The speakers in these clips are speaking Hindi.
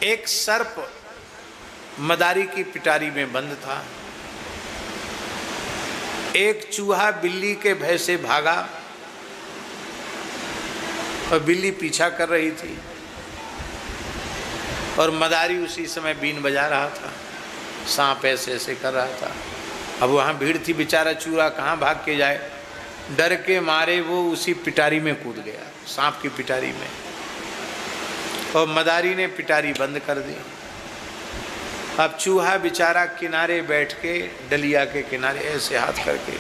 एक सर्प मदारी की पिटारी में बंद था। एक चूहा बिल्ली के भय से भागा और बिल्ली पीछा कर रही थी और मदारी उसी समय बीन बजा रहा था, सांप ऐसे ऐसे कर रहा था। अब वहाँ भीड़ थी, बेचारा चूहा कहाँ भाग के जाए, डर के मारे वो उसी पिटारी में कूद गया, सांप की पिटारी में, और मदारी ने पिटारी बंद कर दी। अब चूहा बेचारा किनारे बैठ के, डलिया के किनारे ऐसे हाथ करके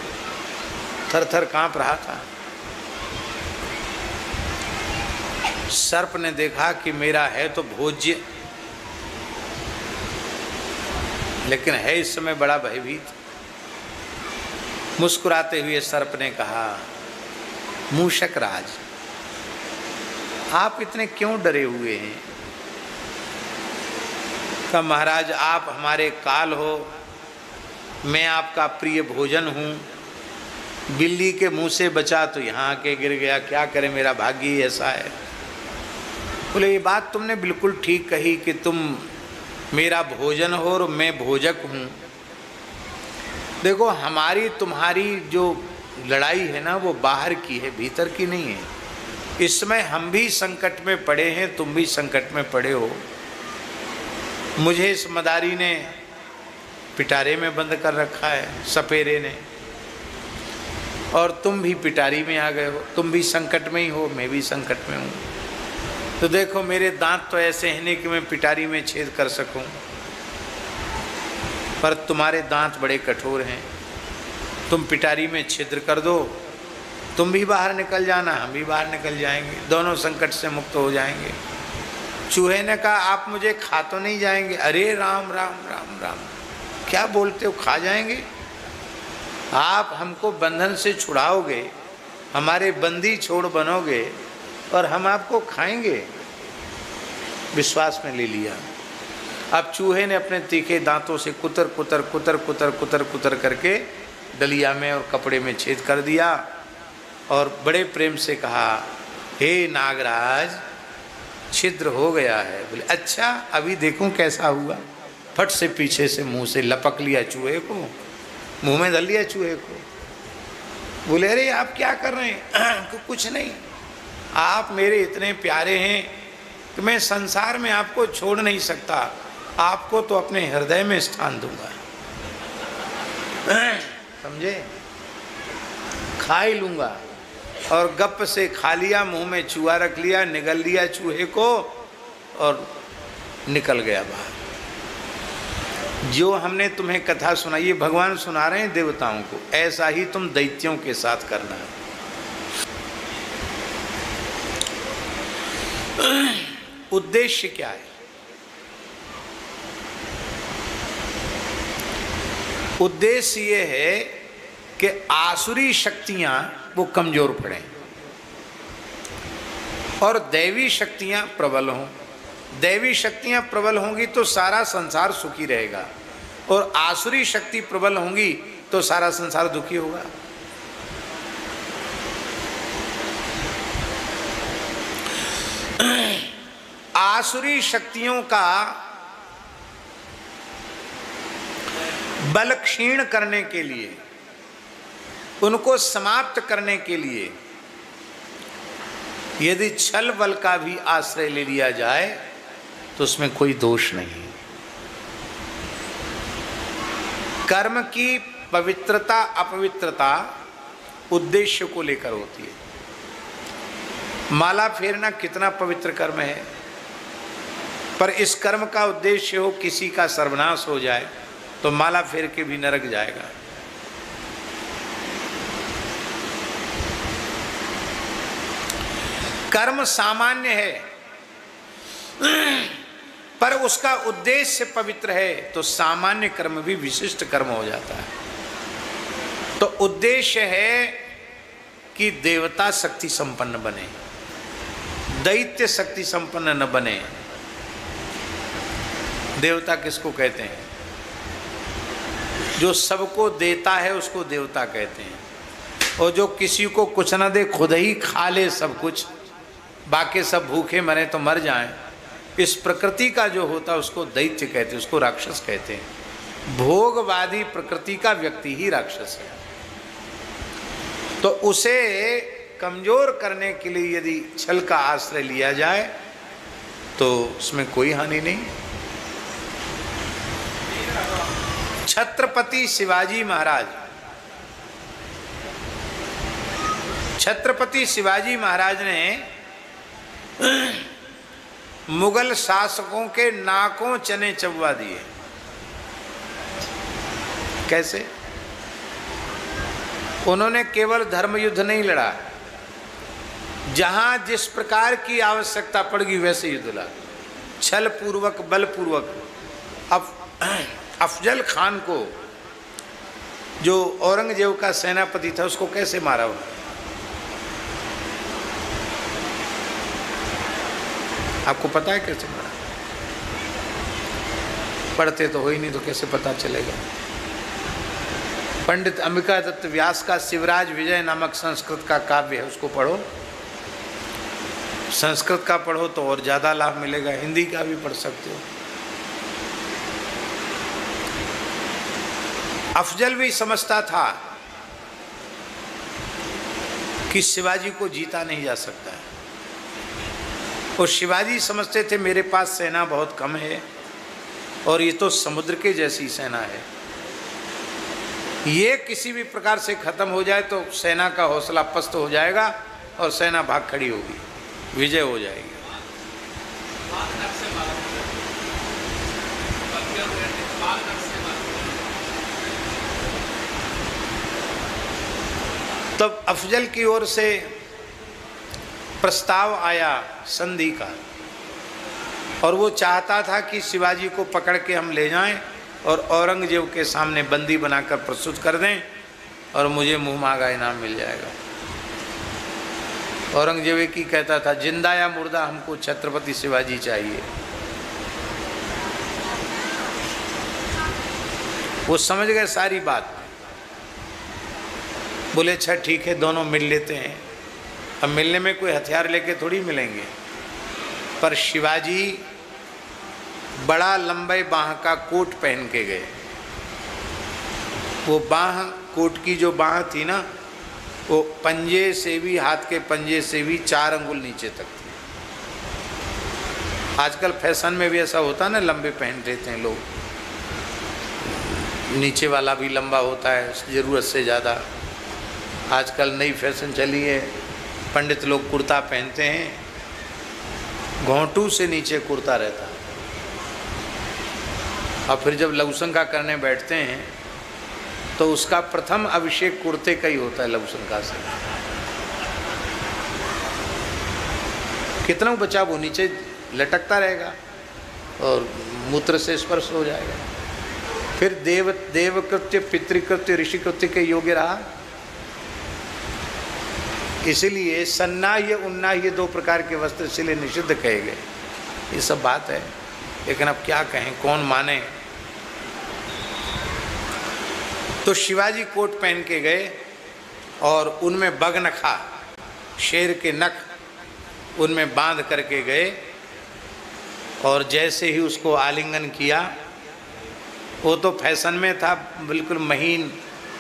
थर थर काँप रहा था। सर्प ने देखा कि मेरा है तो भोज्य, लेकिन है इस समय बड़ा भयभीत। मुस्कुराते हुए सर्प ने कहा, मूषक राज, आप इतने क्यों डरे हुए हैं? कहा, महाराज आप हमारे काल हो, मैं आपका प्रिय भोजन हूँ। बिल्ली के मुंह से बचा तो यहाँ आके गिर गया, क्या करे, मेरा भाग्य ही ऐसा है। बोले, ये बात तुमने बिल्कुल ठीक कही कि तुम मेरा भोजन हो और मैं भोजक हूँ। देखो, हमारी तुम्हारी जो लड़ाई है ना, वो बाहर की है, भीतर की नहीं है। इस समय हम भी संकट में पड़े हैं, तुम भी संकट में पड़े हो। मुझे इस मदारी ने पिटारे में बंद कर रखा है, सपेरे ने, और तुम भी पिटारी में आ गए हो। तुम भी संकट में ही हो, मैं भी संकट में हूँ। तो देखो, मेरे दांत तो ऐसे हैं नहीं कि मैं पिटारी में छेद कर सकूं, पर तुम्हारे दांत बड़े कठोर हैं। तुम पिटारी में छिद्र कर दो, तुम भी बाहर निकल जाना, हम भी बाहर निकल जाएंगे, दोनों संकट से मुक्त हो जाएंगे। चूहे ने कहा, आप मुझे खा तो नहीं जाएंगे? अरे राम राम राम राम, क्या बोलते हो, खा जाएंगे? आप हमको बंधन से छुड़ाओगे, हमारे बंदी छोड़ बनोगे, और हम आपको खाएंगे। विश्वास में ले लिया। अब चूहे ने अपने तीखे दांतों से कुतर कुतर कुतर कुतर कुतर कुतर करके डलिया में और कपड़े में छेद कर दिया और बड़े प्रेम से कहा, हे नागराज, छिद्र हो गया है। बोले, अच्छा, अभी देखूं कैसा हुआ। फट से पीछे से मुंह से लपक लिया चूहे को, मुंह में धर लिया चूहे को। बोले, अरे आप क्या कर रहे हैं? कुछ नहीं, आप मेरे इतने प्यारे हैं कि मैं संसार में आपको छोड़ नहीं सकता, आपको तो अपने हृदय में स्थान दूंगा। समझे? खा ही लूंगा। और गप से खा लिया, मुंह में चूहा रख लिया, निगल लिया चूहे को और निकल गया बाहर। जो हमने तुम्हें कथा सुनाई, ये भगवान सुना रहे हैं देवताओं को, ऐसा ही तुम दैत्यों के साथ करना है। उद्देश्य क्या है? उद्देश्य ये है कि आसुरी शक्तियां वो कमजोर पड़े और दैवी शक्तियां प्रबल हों। दैवी शक्तियां प्रबल होंगी तो सारा संसार सुखी रहेगा, और आसुरी शक्ति प्रबल होंगी तो सारा संसार दुखी होगा। आसुरी शक्तियों का बल क्षीण करने के लिए, उनको समाप्त करने के लिए यदि छल बल का भी आश्रय ले लिया जाए तो उसमें कोई दोष नहीं। कर्म की पवित्रता अपवित्रता उद्देश्य को लेकर होती है। माला फेरना कितना पवित्र कर्म है, पर इस कर्म का उद्देश्य हो किसी का सर्वनाश हो जाए तो माला फेर के भी नरक जाएगा। कर्म सामान्य है, पर उसका उद्देश्य पवित्र है तो सामान्य कर्म भी विशिष्ट कर्म हो जाता है। तो उद्देश्य है कि देवता शक्ति संपन्न बने, दैत्य शक्ति संपन्न न बने। देवता किसको कहते हैं? जो सबको देता है उसको देवता कहते हैं, और जो किसी को कुछ न दे, खुद ही खा ले सब कुछ, बाकी सब भूखे मरे तो मर जाएं, इस प्रकृति का जो होता है उसको दैत्य कहते हैं, उसको राक्षस कहते हैं। भोगवादी प्रकृति का व्यक्ति ही राक्षस है। तो उसे कमजोर करने के लिए यदि छल का आश्रय लिया जाए तो उसमें कोई हानि नहीं। छत्रपति शिवाजी महाराज, छत्रपति शिवाजी महाराज ने मुगल शासकों के नाकों चने चबवा दिए। कैसे? उन्होंने केवल धर्म युद्ध नहीं लड़ा, जहां जिस प्रकार की आवश्यकता पड़गी वैसे युद्ध लड़ा, छल पूर्वक, बल पूर्वक। अफजल खान को, जो औरंगजेब का सेनापति था, उसको कैसे मारा उन्होंने? आपको पता है कैसे मारा? पढ़ते तो हो ही नहीं तो कैसे पता चलेगा। पंडित अंबिका दत्त व्यास का शिवराज विजय नामक संस्कृत का काव्य है, उसको पढ़ो। संस्कृत का पढ़ो तो और ज़्यादा लाभ मिलेगा, हिंदी का भी पढ़ सकते हो। अफजल भी समझता था कि शिवाजी को जीता नहीं जा सकता है, और शिवाजी समझते थे मेरे पास सेना बहुत कम है और ये तो समुद्र के जैसी सेना है, ये किसी भी प्रकार से खत्म हो जाए तो सेना का हौसला पस्त हो जाएगा और सेना भाग खड़ी होगी, विजय हो जाएगी। तब अफजल की ओर से प्रस्ताव आया संधि का, और वो चाहता था कि शिवाजी को पकड़ के हम ले जाएं और औरंगजेब के सामने बंदी बनाकर प्रस्तुत कर दें और मुझे मुँह मांगा इनाम मिल जाएगा। औरंगजेब एक ही कहता था, जिंदा या मुर्दा हमको छत्रपति शिवाजी चाहिए। वो समझ गए सारी बात। बोले अच्छा ठीक है, दोनों मिल लेते हैं। अब मिलने में कोई हथियार लेके थोड़ी मिलेंगे, पर शिवाजी बड़ा लंबे बाह का कोट पहन के गए। वो बाह, कोट की जो बाह थी ना, वो पंजे से भी, हाथ के पंजे से भी 4 अंगुल नीचे तक थी। आजकल फैशन में भी ऐसा होता है ना, लंबे पहन लेते हैं लोग, नीचे वाला भी लंबा होता है ज़रूरत से ज़्यादा। आजकल नई फैशन चली है, पंडित लोग कुर्ता पहनते हैं, घोंटू से नीचे कुर्ता रहता है, और फिर जब लघुशंका करने बैठते हैं तो उसका प्रथम अभिषेक कुर्ते का ही होता है लघुशंका से। कितना बचा वो नीचे लटकता रहेगा और मूत्र से स्पर्श हो जाएगा। फिर देवकृत्य, पितृकृत्य, ऋषिकृत्य के योग्य रहा। इसलिए सन्नाह्य उन्नाह्य 2 प्रकार के वस्त्र इसलिए निषिद्ध कहे गए। ये सब बात है, लेकिन अब क्या कहें, कौन माने। तो शिवाजी कोट पहन के गए और उनमें बगनखा, शेर के नख उनमें बांध करके गए, और जैसे ही उसको आलिंगन किया, वो तो फैशन में था, बिल्कुल महीन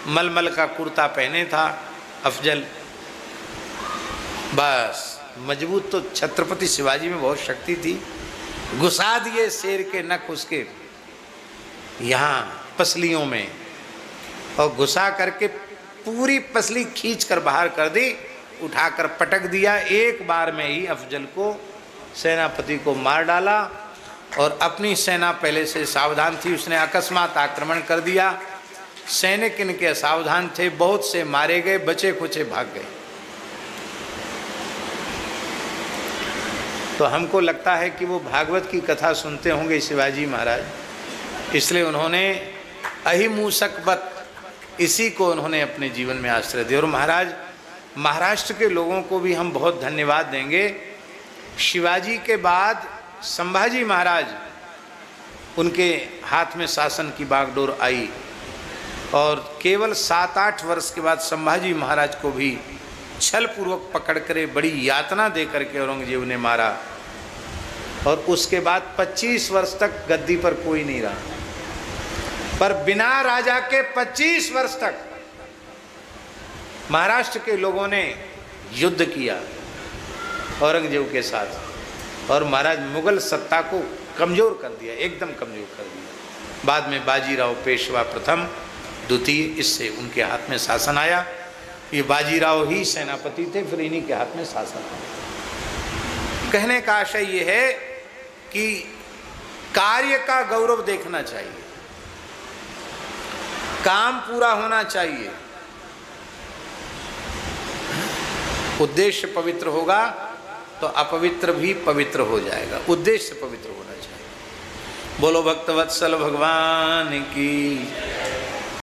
मलमल का कुर्ता पहने था अफजल, बस मजबूत। तो छत्रपति शिवाजी में बहुत शक्ति थी। घुसा दिए शेर के नख उसके यहाँ पसलियों में, और घुसा करके पूरी पसली खींच कर बाहर कर दी, उठाकर पटक दिया। एक बार में ही अफजल को, सेनापति को मार डाला। और अपनी सेना पहले से सावधान थी, उसने अकस्मात आक्रमण कर दिया। सैनिक इनके असावधान थे, बहुत से मारे गए, बचे कुचे भाग गए। तो हमको लगता है कि वो भागवत की कथा सुनते होंगे शिवाजी महाराज, इसलिए उन्होंने अहिमूसकवत, इसी को उन्होंने अपने जीवन में आश्रय दिया। और महाराज, महाराष्ट्र के लोगों को भी हम बहुत धन्यवाद देंगे। शिवाजी के बाद संभाजी महाराज, उनके हाथ में शासन की बागडोर आई, और केवल 7-8 वर्ष के बाद संभाजी महाराज को भी छल पूर्वक पकड़ कर बड़ी यातना दे करके औरंगजेब ने मारा। और उसके बाद 25 वर्ष तक गद्दी पर कोई नहीं रहा। पर बिना राजा के 25 वर्ष तक महाराष्ट्र के लोगों ने युद्ध किया औरंगजेब के साथ और महाराज मुगल सत्ता को कमज़ोर कर दिया, एकदम कमज़ोर कर दिया। बाद में बाजीराव पेशवा प्रथम द्वितीय, इससे उनके हाथ में शासन आया। ये बाजीराव ही सेनापति थे, फिर इन्हीं के हाथ में शासन आया। कहने का आशय ये है कि कार्य का गौरव देखना चाहिए, काम पूरा होना चाहिए, उद्देश्य पवित्र होगा तो अपवित्र भी पवित्र हो जाएगा। उद्देश्य पवित्र होना चाहिए। बोलो भक्तवत्सल भगवान की।